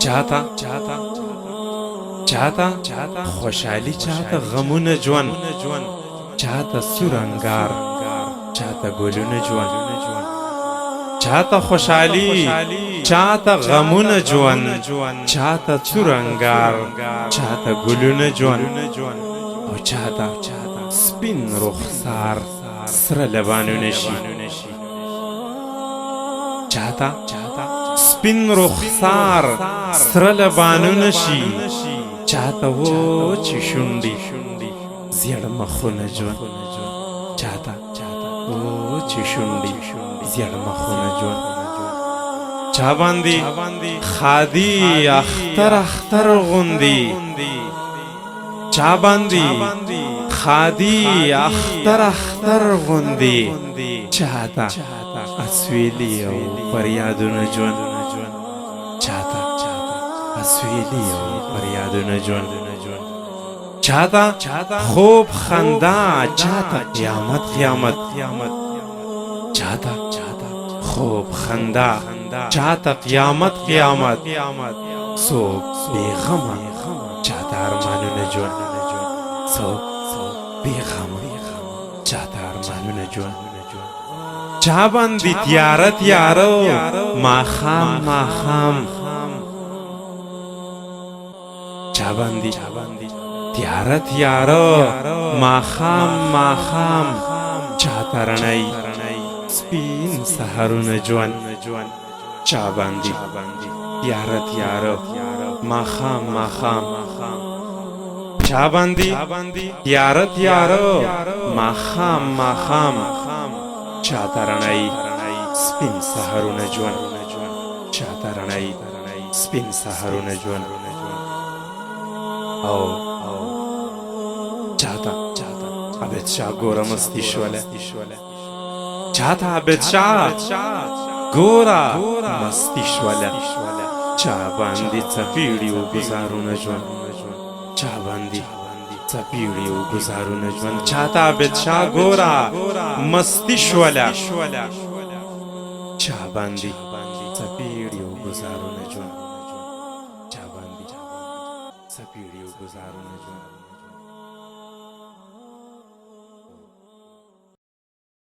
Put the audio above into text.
چاته خوشحالي چاته غمونه ژوند چاته سور انګار چاته ګلونه ژوند چاته خوشحالي چاته غمونه ژوند چاته سور انګار چاته ګلونه ژوند او چاته سپین رخسار سره لبانونه شي چاته سپین رخسار سره لبانونه شي چاته وچ شونډې زیړ مخونه ژوند چاته وچ شونډې زیړ مخونه ژوند چا باندې خادي اختر غوندې چا باندې خادي اختر غوندې چاته اسویلی او فریادونه ژوند چاته اسویلی او فریادونه ژوند چاته خوب خندا چاته قیامت چاته خوب خندا چاته قیامت صبح بیغمه چاته ارمانونه ژوند صبح بیغمه چاته ارمانونه ژوند چا باندې تیاره ماښام چا باندې تیاره ماښام چاته رڼۍ سپین سحرونه ژوند چا باندې تیاره ماښام چا باندې تیاره ماښام چاته رڼۍ سپین سحرونه ژوند چاته رڼۍ سپین سحرونه ژوند او چاته عبد شاه ګوره مستی شوله چاته عبد شاه ګوره مستی شوله چا باندې څپېړې و ګزارونه ژوند چا باندې څپېړې و ګزارونه ژوند چاته عبد شاه ګوره مستی شوله چا باندې څپېړې و ګزارونه ژوند چا باندې څپېړې و ګزارونه ژوند